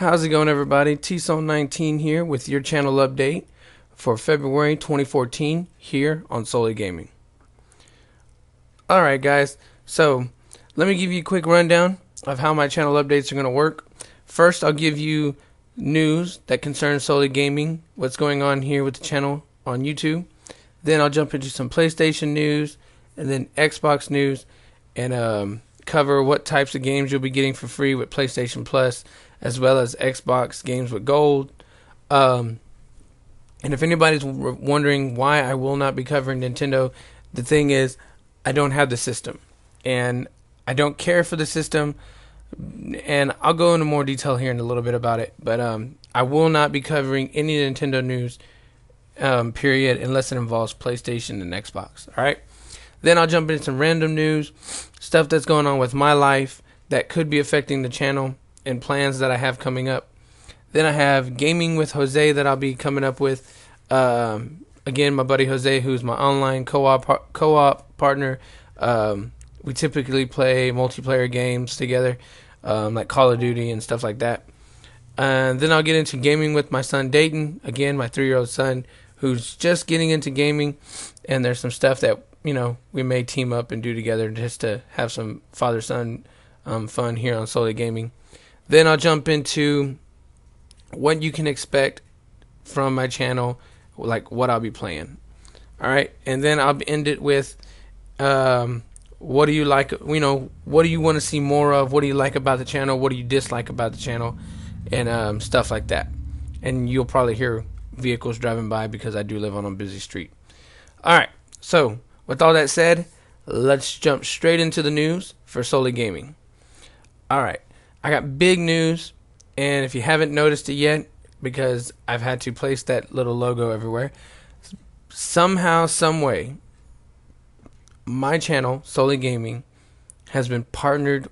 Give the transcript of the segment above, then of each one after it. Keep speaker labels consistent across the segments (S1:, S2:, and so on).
S1: How's it going, everybody? TSOL19 here with your channel update for February 2014 here on SoulyGaming. Alright guys, so let me give you a quick rundown of how my channel updates are going to work. First, I'll give you news that concerns SoulyGaming, what's going on here with the channel on YouTube. Then I'll jump into some PlayStation news and then Xbox news and cover what types of games you'll be getting for free with PlayStation Plus, as well as Xbox games with gold. And if anybody's wondering why I will not be covering Nintendo, the thing is, I don't have the system, and I don't care for the system, and I'll go into more detail here in a little bit about it, but I will not be covering any Nintendo news, period, unless it involves PlayStation and Xbox. Alright? Then I'll jump into some random news, stuff that's going on with my life that could be affecting the channel, and plans that I have coming up. Then I have gaming with Jose that I'll be coming up with. Again, my buddy Jose, who's my online co-op partner. We typically play multiplayer games together, like Call of Duty and stuff like that. And then I'll get into gaming with my son Dayton, again, my 3-year-old son, who's just getting into gaming. And there's some stuff that, you know, we may team up and do together just to have some father-son fun here on SoulyGaming. Then I'll jump into what you can expect from my channel, like what I'll be playing. Alright, and then I'll end it with what do you like, what do you want to see more of, what do you like about the channel, what do you dislike about the channel, and stuff like that. And you'll probably hear vehicles driving by because I do live on a busy street. Alright, so with all that said, let's jump straight into the news for SoulyGaming. Alright, I got big news, and if you haven't noticed it yet, because I've had to place that little logo everywhere, somehow, some way, my channel, SoulyGaming, has been partnered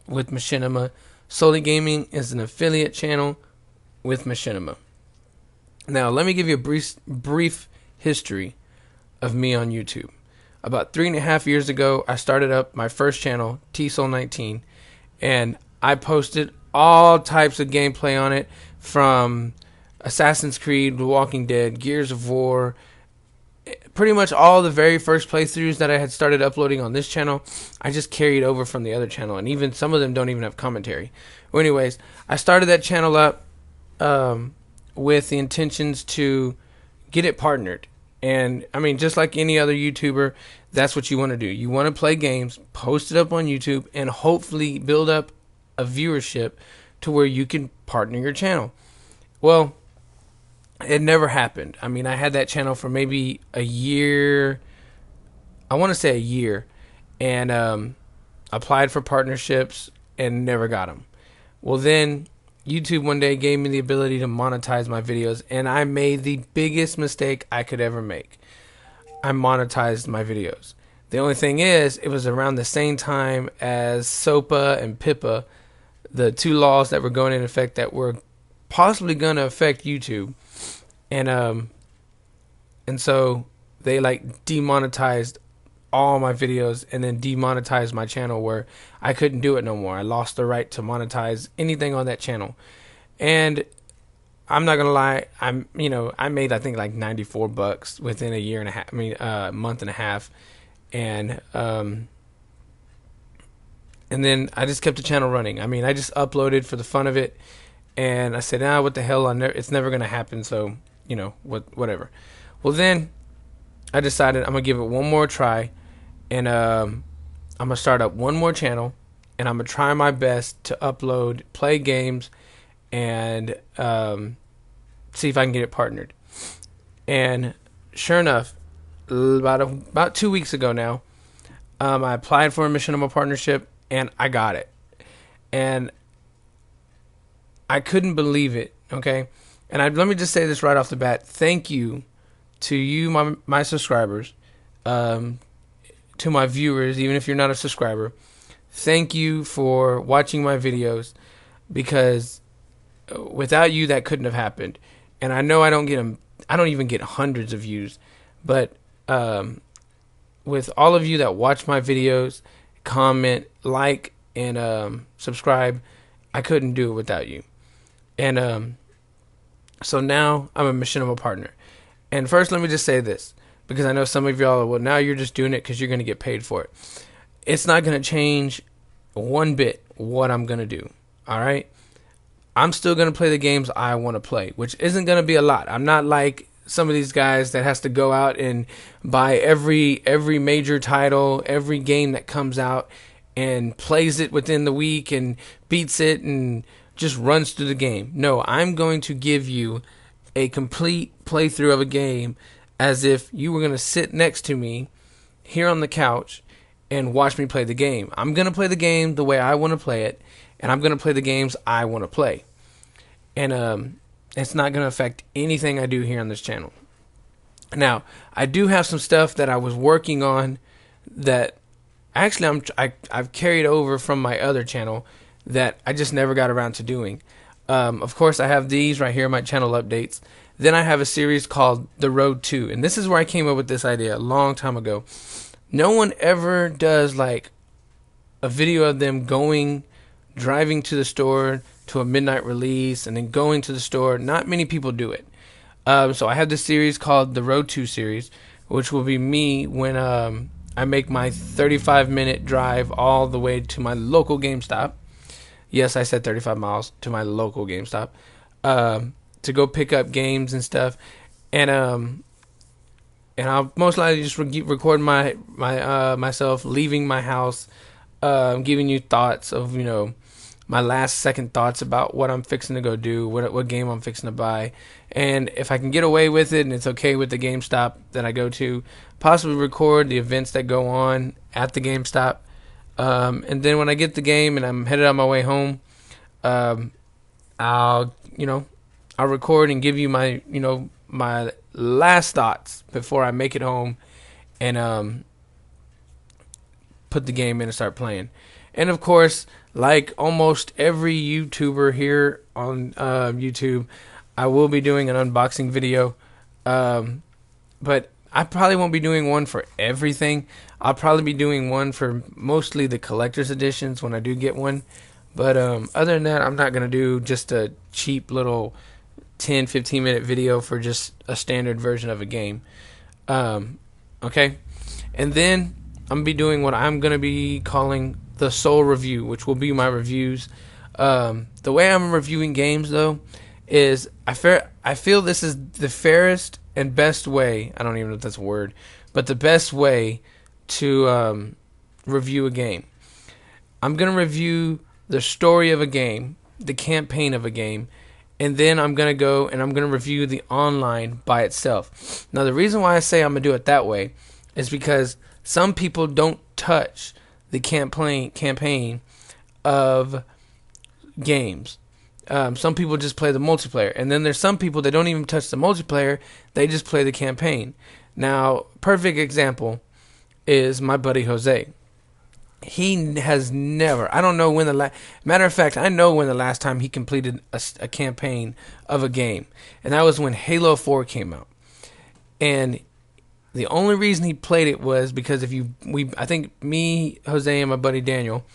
S1: with Machinima. SoulyGaming is an affiliate channel with Machinima. Now, let me give you a brief history of me on YouTube. About 3.5 years ago, I started up my first channel, TSOL19, and I posted all types of gameplay on it, from Assassin's Creed, The Walking Dead, Gears of War, pretty much all the very first playthroughs that I had started uploading on this channel, I just carried over from the other channel, and even some of them don't even have commentary. Well, anyways, I started that channel up with the intentions to get it partnered. And I mean, just like any other YouTuber, that's what you want to do. You want to play games, post it up on YouTube, and hopefully build up a viewership to where you can partner your channel. Well, it never happened. I mean, I had that channel for maybe a year. I want to say a year, and applied for partnerships and never got them. Well, then YouTube one day gave me the ability to monetize my videos, and I made the biggest mistake I could ever make. I monetized my videos. The only thing is, it was around the same time as SOPA and PIPA, the two laws that were going into effect that were possibly going to affect YouTube. And so they like demonetized all my videos and then demonetized my channel, where I couldn't do it no more. I lost the right to monetize anything on that channel. And I'm not gonna lie, I made, I think, like $94 within a year and a half, month and a half. And then I just kept the channel running. I mean, I just uploaded for the fun of it, and I said, what the hell, it's never gonna happen, so whatever. Well, then I decided I'm gonna give it one more try, and I'm gonna start up one more channel, and I'm gonna try my best to upload, play games, and see if I can get it partnered. And sure enough, about 2 weeks ago now, I applied for a Machinima partnership, and I got it. And I couldn't believe it, okay? And let me just say this right off the bat. Thank you to you, my subscribers, to my viewers, even if you're not a subscriber. Thank you for watching my videos, because without you, that couldn't have happened. And I know I don't get them, I don't even get hundreds of views, but with all of you that watch my videos, comment, like, and subscribe, I couldn't do it without you. And so now I'm a machinima partner. And first, let me just say this, because I know some of y'all, well, now you're just doing it because you're going to get paid for it. It's not going to change one bit what I'm going to do. All right? I'm still going to play the games I want to play, which isn't going to be a lot. I'm not like some of these guys that has to go out and buy every major title, every game that comes out, and plays it within the week and beats it and just runs through the game. No, I'm going to give you a complete playthrough of a game as if you were going to sit next to me here on the couch and watch me play the game. I'm going to play the game the way I want to play it, and I'm going to play the games I want to play. And it's not going to affect anything I do here on this channel. Now, I do have some stuff that I was working on that actually I've carried over from my other channel that I just never got around to doing. Of course, I have these right here, my channel updates. Then I have a series called The Road To, and this is where I came up with this idea a long time ago. No one ever does like a video of them driving to the store to a midnight release and then going to the store. Not many people do it. So I have this series called The Road To series, which will be me when I make my 35-minute drive all the way to my local GameStop. Yes, I said 35 miles to my local GameStop to go pick up games and stuff. And I'll most likely just record myself leaving my house, giving you thoughts of, my last second thoughts about what I'm fixing to go do, what game I'm fixing to buy. And if I can get away with it and it's okay with the GameStop that I go to, possibly record the events that go on at the GameStop. And then when I get the game and I'm headed on my way home, I'll record and give you my last thoughts before I make it home and put the game in and start playing. And of course, like almost every YouTuber here on YouTube, I will be doing an unboxing video. But I probably won't be doing one for everything. I'll probably be doing one for mostly the collector's editions when I do get one. But other than that, I'm not going to do just a cheap little 10-15 minute video for just a standard version of a game. Okay? And then I'm going to be doing what I'm going to be calling the Soul Review, which will be my reviews. The way I'm reviewing games, though, is I feel this is the fairest and best way, I don't even know if that's a word, but the best way to review a game. I'm going to review the story of a game, the campaign of a game, and then I'm going to go and I'm going to review the online by itself. Now, the reason why I say I'm going to do it that way is because some people don't touch the campaign of games. Some people just play the multiplayer, and then there's some people that don't even touch the multiplayer, they just play the campaign. Now, perfect example is my buddy Jose. He has never, I don't know when matter of fact, I know when the last time he completed a campaign of a game, and that was when Halo 4 came out. And the only reason he played it was because I think me, Jose, and my buddy Daniel,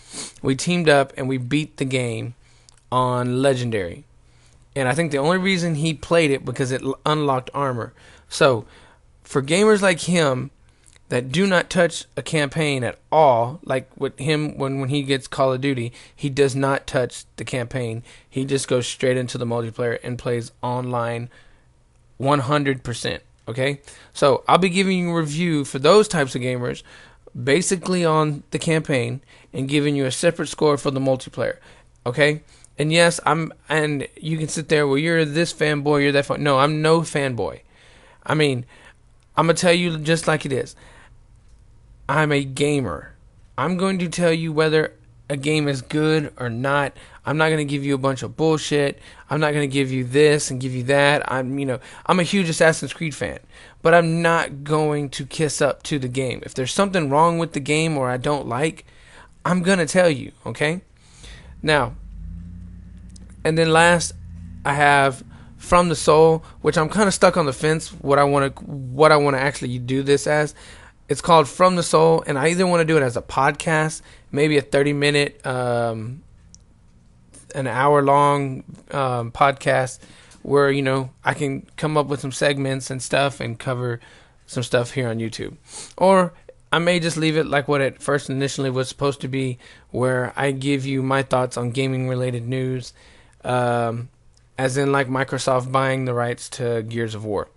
S1: we teamed up and we beat the game on Legendary. And I think the only reason he played it because it unlocked armor. So, for gamers like him that do not touch a campaign at all, like with him when he gets Call of Duty, he does not touch the campaign. He just goes straight into the multiplayer and plays online 100%. Okay? So, I'll be giving you a review for those types of gamers basically on the campaign and giving you a separate score for the multiplayer. Okay? And yes, and you can sit there, well, you're this fanboy, you're that fan. No, I'm no fanboy. I mean, I'm going to tell you just like it is. I'm a gamer. I'm going to tell you whether a game is good or not. I'm not going to give you a bunch of bullshit. I'm not going to give you this and give you that. I'm a huge Assassin's Creed fan, but I'm not going to kiss up to the game. If there's something wrong with the game or I don't like, I'm going to tell you, okay? Now, and then last, I have From the Soul, which I'm kind of stuck on the fence what I want to actually do this as. It's called From the Soul, and I either want to do it as a podcast, maybe a 30-minute an hour-long podcast where, you know, I can come up with some segments and stuff and cover some stuff here on YouTube. Or I may just leave it like what it first initially was supposed to be, where I give you my thoughts on gaming-related news, as in like Microsoft buying the rights to Gears of War.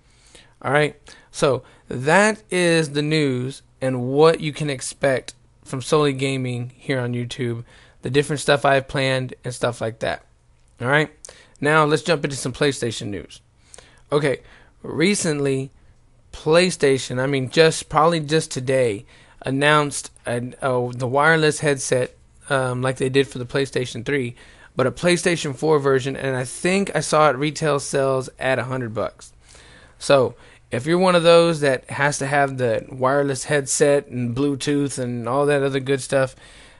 S1: All right, so that is the news and what you can expect from SoulyGaming here on YouTube, the different stuff I have planned and stuff like that. All right, now let's jump into some PlayStation news. Okay, recently PlayStation, I mean probably just today, announced the wireless headset, like they did for the PlayStation 3, but a PlayStation 4 version, and I think I saw it retail sales at $100. So if you're one of those that has to have the wireless headset and Bluetooth and all that other good stuff,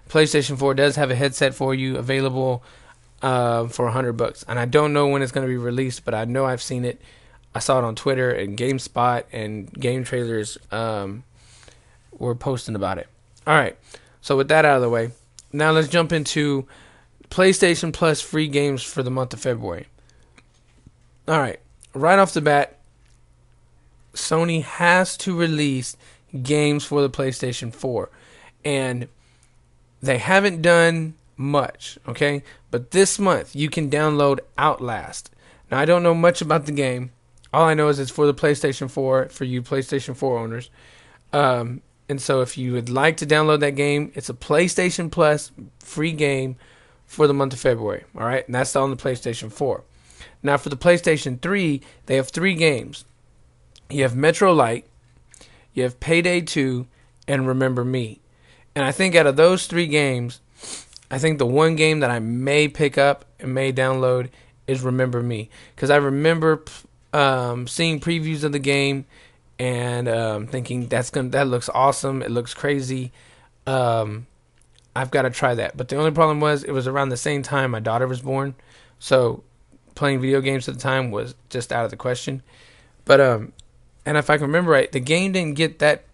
S1: PlayStation 4 does have a headset for you available for $100. And I don't know when it's going to be released, but I know I've seen it. I saw it on Twitter and GameSpot, and Game Trailers were posting about it. All right, so with that out of the way, now let's jump into PlayStation Plus free games for the month of February. All right, right off the bat, Sony has to release games for the PlayStation 4, and they haven't done much, okay? But this month, you can download Outlast. Now, I don't know much about the game. All I know is it's for the PlayStation 4, for you PlayStation 4 owners. And so if you would like to download that game, it's a PlayStation Plus free game for the month of February, all right? And that's on the PlayStation 4. Now, for the PlayStation 3, they have 3 games. You have Metro Light, you have Payday 2, and Remember Me. And I think out of those 3 games, I think the one game that I may pick up and may download is Remember Me. Because I remember seeing previews of the game and thinking that looks awesome. It looks crazy. I've got to try that. But the only problem was it was around the same time my daughter was born. So playing video games at the time was just out of the question. But and if I can remember right, the game didn't get that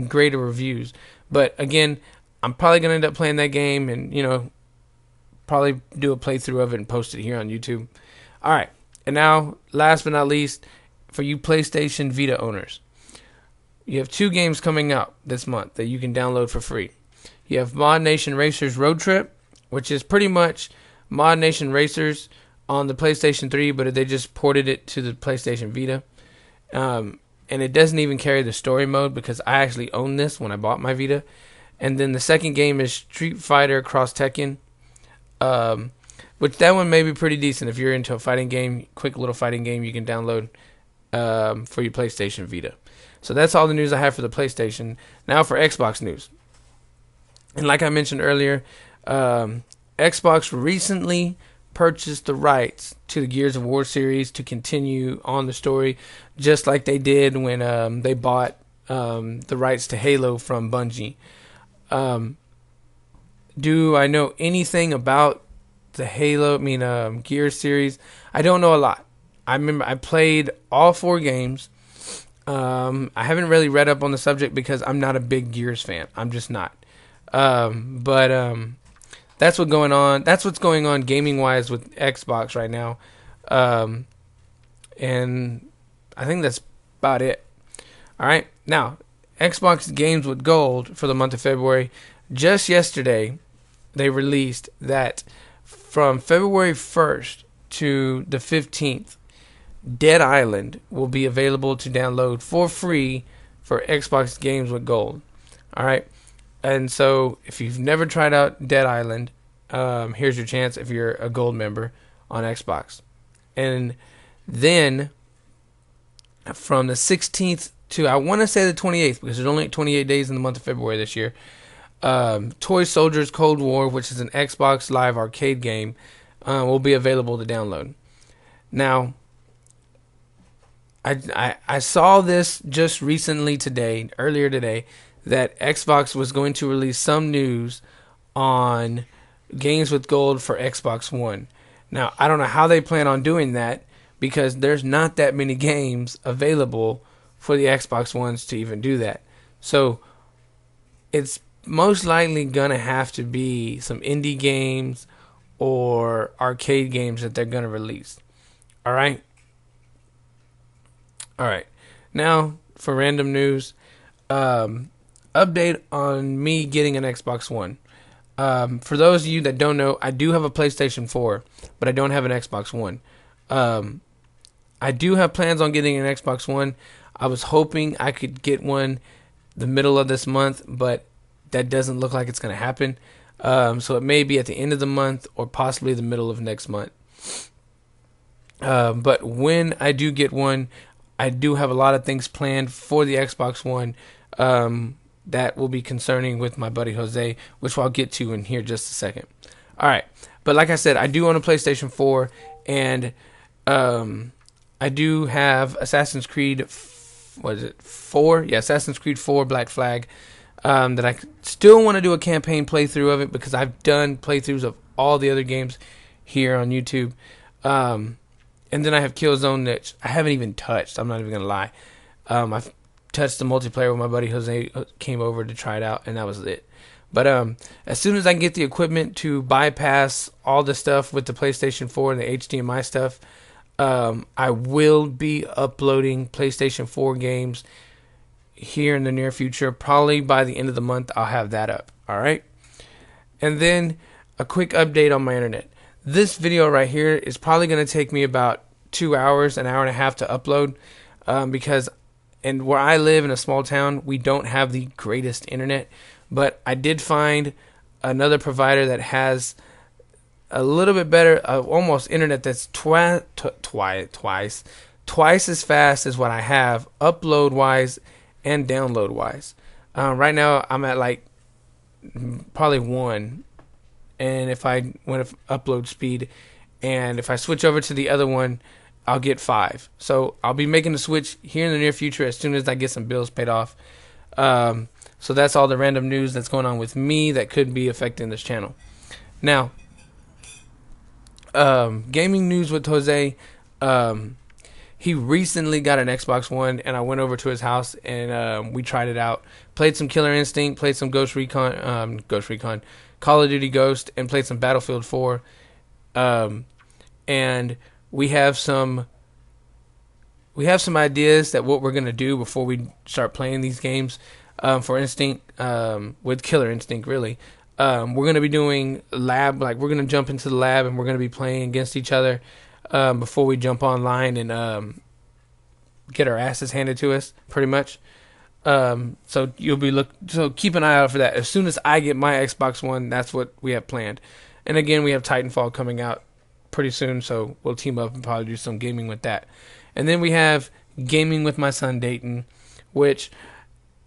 S1: great of reviews. But again, I'm probably going to end up playing that game and, you know, probably do a playthrough of it and post it here on YouTube. All right. And now, last but not least, for you PlayStation Vita owners, you have 2 games coming out this month that you can download for free. You have Mod Nation Racers Road Trip, which is pretty much Mod Nation Racers on the PlayStation 3, but they just ported it to the PlayStation Vita. And it doesn't even carry the story mode because I actually own this when I bought my Vita. And then the second game is Street Fighter Cross Tekken, which that one may be pretty decent if you're into a fighting game, quick little fighting game you can download for your PlayStation Vita. So that's all the news I have for the PlayStation. Now for Xbox news. And like I mentioned earlier, Xbox recently purchased the rights to the Gears of War series to continue on the story, just like they did when they bought the rights to Halo from Bungie. Do I know anything about the Gears series? I don't know a lot. I remember I played all 4 games. I haven't really read up on the subject because I'm not a big Gears fan. I'm just not. But that's what's going on. That's what's going on gaming wise with Xbox right now. And I think that's about it. All right. Now, Xbox Games with Gold for the month of February. Just yesterday, they released that from February 1st to the 15th, Dead Island will be available to download for free for Xbox Games with Gold. All right. And so if you've never tried out Dead Island, here's your chance if you're a gold member on Xbox. And then from the 16th to, I want to say the 28th, because there's only 28 days in the month of February this year, Toy Soldiers Cold War, which is an Xbox Live arcade game, will be available to download. Now, I saw this just recently earlier today, that Xbox was going to release some news on Games with Gold for Xbox One. Now, I don't know how they plan on doing that because there's not that many games available for the Xbox Ones to even do that. So, it's most likely going to have to be some indie games or arcade games that they're going to release. All right. All right. Now for random news, update on me getting an Xbox One. For those of you that don't know, I do have a PlayStation 4, but I don't have an Xbox One. I do have plans on getting an Xbox One. I was hoping I could get one the middle of this month, but that doesn't look like it's going to happen. So it may be at the end of the month or possibly the middle of next month. But when I do get one, I do have a lot of things planned for the Xbox One that will be concerning with my buddy Jose, which I'll get to in here just a second. All right. But like I said, I do own a PlayStation 4, and I do have Assassin's Creed, what is it, 4? Yeah, Assassin's Creed 4 Black Flag, that I still want to do a campaign playthrough of it because I've done playthroughs of all the other games here on YouTube. And then I have Killzone that I haven't even touched. I'm not even going to lie. I've touched the multiplayer with my buddy Jose, came over to try it out, and that was it. But as soon as I can get the equipment to bypass all the stuff with the PlayStation 4 and the HDMI stuff, I will be uploading PlayStation 4 games here in the near future. Probably by the end of the month, I'll have that up. All right. And then a quick update on my internet. This video right here is probably going to take me about 2 hours, an hour and a half to upload, because where I live in a small town, we don't have the greatest internet. But I did find another provider that has a little bit better, almost internet that's twice as fast as what I have, upload wise and download wise. Right now I'm at like probably 1, and if I went upload speed, and if I switch over to the other one, I'll get 5. So I'll be making a switch here in the near future as soon as I get some bills paid off. So that's all the random news that's going on with me that could be affecting this channel. Now, gaming news with Jose. He recently got an Xbox One, and I went over to his house and we tried it out. Played some Killer Instinct, played some Ghost Recon, Call of Duty Ghost, and played some Battlefield 4. And we have some ideas that what we're gonna do before we start playing these games. For Instinct, with Killer Instinct, really. We're going to be doing lab, like we're going to jump into the lab and we're going to be playing against each other before we jump online and get our asses handed to us, pretty much. So so keep an eye out for that. As soon as I get my Xbox One, that's what we have planned. And again, we have Titanfall coming out pretty soon, so we'll team up and probably do some gaming with that. And then we have gaming with my son Dayton, which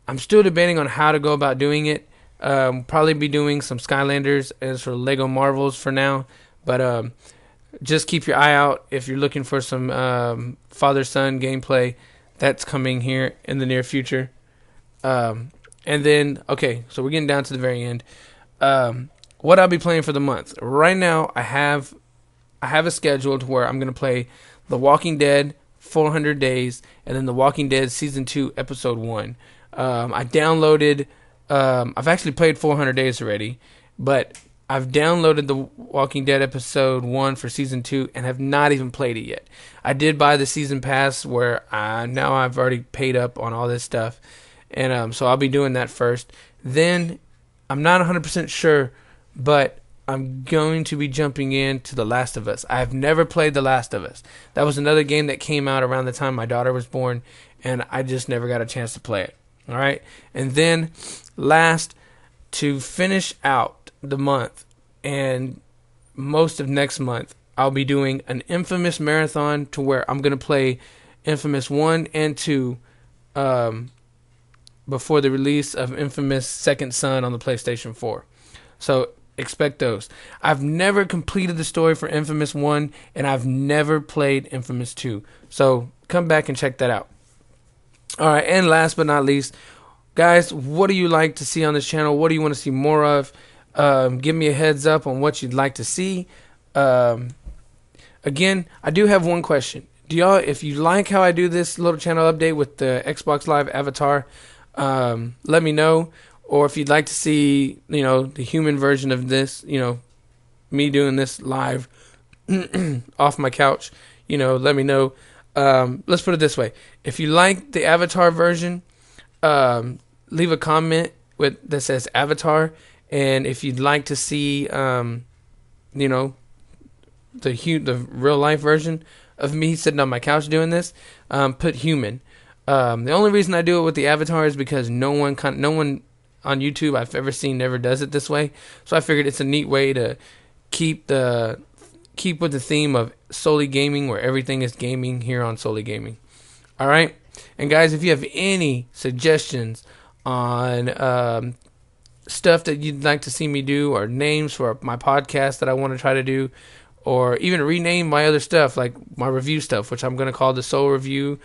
S1: I'm still debating on how to go about doing it. Probably be doing some Skylanders as for Lego Marvels for now. But just keep your eye out if you're looking for some father-son gameplay. That's coming here in the near future. And then, okay, so we're getting down to the very end. What I'll be playing for the month. Right now, I have a schedule to where I'm going to play The Walking Dead 400 Days and then The Walking Dead Season 2 Episode 1. I downloaded, I've actually played 400 Days already, but I've downloaded The Walking Dead Episode 1 for Season 2 and have not even played it yet. I did buy the Season Pass where now I've already paid up on all this stuff, and so I'll be doing that first. Then, I'm not 100% sure, but I'm going to be jumping into The Last of Us. I've never played The Last of Us. That was another game that came out around the time my daughter was born, and I just never got a chance to play it. All right, and then last, to finish out the month and most of next month, I'll be doing an Infamous marathon to where I'm going to play Infamous 1 and 2 before the release of Infamous Second Son on the PlayStation 4. So expect those. I've never completed the story for Infamous 1, and I've never played Infamous 2. So come back and check that out. Alright, and last but not least, guys, what do you like to see on this channel? What do you want to see more of? Give me a heads up on what you'd like to see. Again, I do have one question. Do y'all, if you like how I do this little channel update with the Xbox Live avatar, let me know. Or if you'd like to see, the human version of this, me doing this live off my couch, let me know. Let's put it this way: if you like the Avatar version, leave a comment that says Avatar, and if you'd like to see, the real life version of me sitting on my couch doing this, put human. The only reason I do it with the Avatar is because no one on YouTube I've ever seen never does it this way. So I figured it's a neat way to keep with the theme of SoulyGaming, where everything is gaming here on SoulyGaming. All right, and guys, if you have any suggestions on stuff that you'd like to see me do, or names for my podcast that I want to try to do, or even rename my other stuff, like my review stuff, which I'm going to call the Soul Review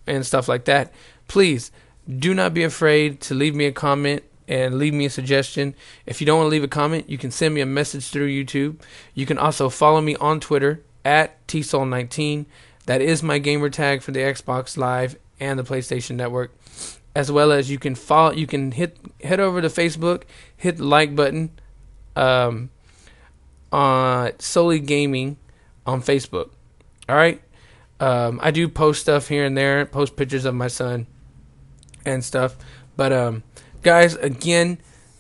S1: and stuff like that, please do not be afraid to leave me a comment and leave me a suggestion. If you don't want to leave a comment, you can send me a message through YouTube. You can also follow me on Twitter at TSoul19. That is my gamer tag for the Xbox Live and the PlayStation Network. As well as you can head over to Facebook, hit the like button on SoulyGaming on Facebook. All right. I do post stuff here and there, post pictures of my son and stuff. But guys, again,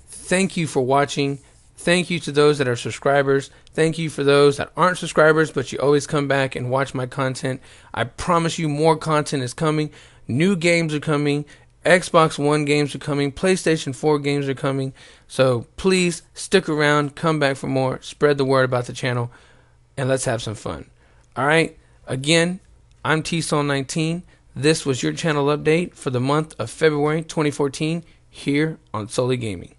S1: thank you for watching. Thank you to those that are subscribers. Thank you for those that aren't subscribers, but you always come back and watch my content. I promise you more content is coming. New games are coming. Xbox One games are coming. PlayStation 4 games are coming. So please stick around. Come back for more. Spread the word about the channel. And let's have some fun. All right. Again, I'm TSoul19. This was your channel update for the month of February 2014 here on SoulyGaming.